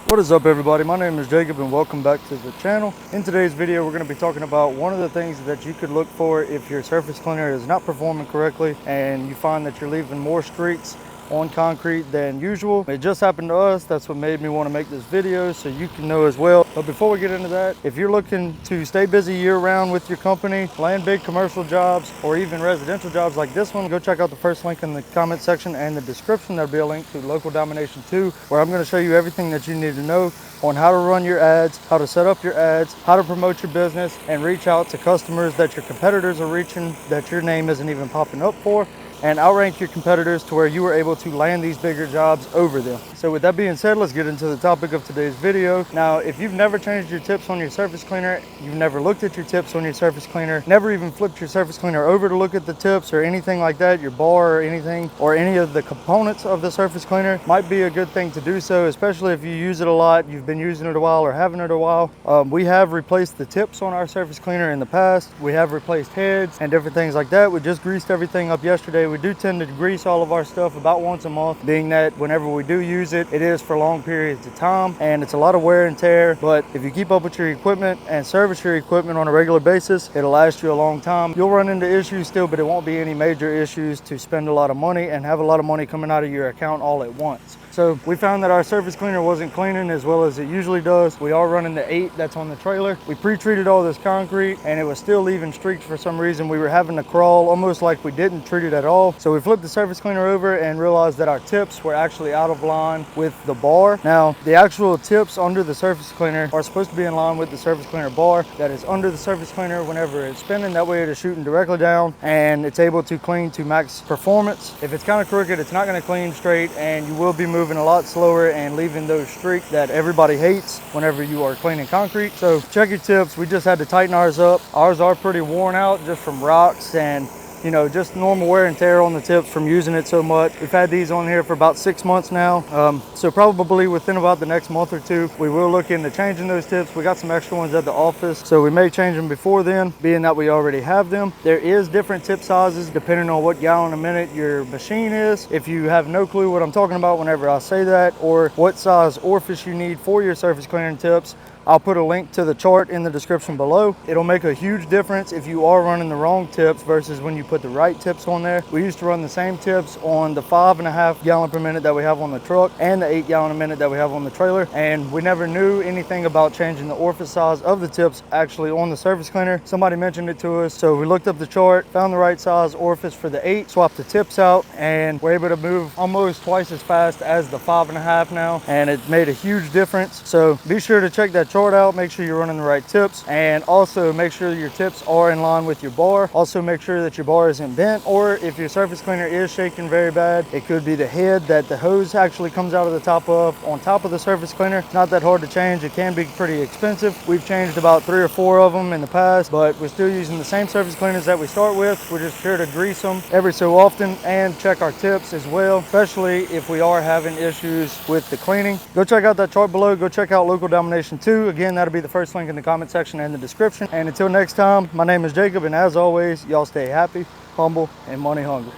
What is up, everybody? My name is Jacob and welcome back to the channel. In today's video we're going to be talking about one of the things that you could look for if your surface cleaner is not performing correctly and you find that you're leaving more streaks on concrete than usual. It just happened to us. That's what made me want to make this video so you can know as well. But before we get into that, if you're looking to stay busy year-round with your company, land big commercial jobs or even residential jobs like this one, go check out the first link in the comment section and the description. There'll be a link to Local Domination 2 where I'm going to show you everything that you need to know on how to run your ads, how to set up your ads, how to promote your business and reach out to customers that your competitors are reaching that your name isn't even popping up for, and outrank your competitors to where you were able to land these bigger jobs over them. So with that being said, let's get into the topic of today's video. Now, if you've never changed your tips on your surface cleaner, you've never looked at your tips on your surface cleaner, never even flipped your surface cleaner over to look at the tips or anything like that, your bar or anything, or any of the components of the surface cleaner, might be a good thing to do so, especially if you use it a lot, you've been using it a while or having it a while. We have replaced the tips on our surface cleaner in the past. We have replaced heads and different things like that. We just greased everything up yesterday. We do tend to grease all of our stuff about once a month, being that whenever we do use it, it is for long periods of time and it's a lot of wear and tear. But if you keep up with your equipment and service your equipment on a regular basis, it'll last you a long time. You'll run into issues still, but it won't be any major issues to spend a lot of money and have a lot of money coming out of your account all at once. So we found that our surface cleaner wasn't cleaning as well as it usually does. We are running the 8 that's on the trailer. We pre-treated all this concrete and it was still leaving streaks for some reason. We were having to crawl almost like we didn't treat it at all. So we flipped the surface cleaner over and realized that our tips were actually out of line with the bar. Now, the actual tips under the surface cleaner are supposed to be in line with the surface cleaner bar that is under the surface cleaner whenever it's spinning. That way it is shooting directly down and it's able to clean to max performance. If it's kind of crooked, it's not going to clean straight and you will be moving a lot slower and leaving those streaks that everybody hates whenever you are cleaning concrete. So check your tips. We just had to tighten ours up. Ours are pretty worn out just from rocks and just normal wear and tear on the tips from using it so much. We've had these on here for about 6 months now. So probably within about the next month or two, we will look into changing those tips. We got some extra ones at the office, so we may change them before then, being that we already have them. There is different tip sizes depending on what gallon a minute your machine is. If you have no clue what I'm talking about whenever I say that, or what size orifice you need for your surface cleaning tips, I'll put a link to the chart in the description below. It'll make a huge difference if you are running the wrong tips versus when you put the right tips on there. We used to run the same tips on the 5.5 gallon per minute that we have on the truck and the 8 gallon a minute that we have on the trailer. And we never knew anything about changing the orifice size of the tips actually on the surface cleaner. Somebody mentioned it to us. So we looked up the chart, found the right size orifice for the 8, swapped the tips out, and we're able to move almost twice as fast as the 5.5 now. And it made a huge difference. So be sure to check that chart out, make sure you're running the right tips, and also make sure your tips are in line with your bar. Also make sure that your bar isn't bent, or if your surface cleaner is shaking very bad, it could be the head that the hose actually comes out of the top of on top of the surface cleaner. It's not that hard to change. It can be pretty expensive. We've changed about 3 or 4 of them in the past, but we're still using the same surface cleaners that we start with. We're just sure to grease them every so often and check our tips as well, especially if we are having issues with the cleaning. Go check out that chart below. Go check out Local Domination 2. Again, that'll be the first link in the comment section and the description. And until next time, my name is Jacob, and as always, y'all stay happy, humble, and money hungry.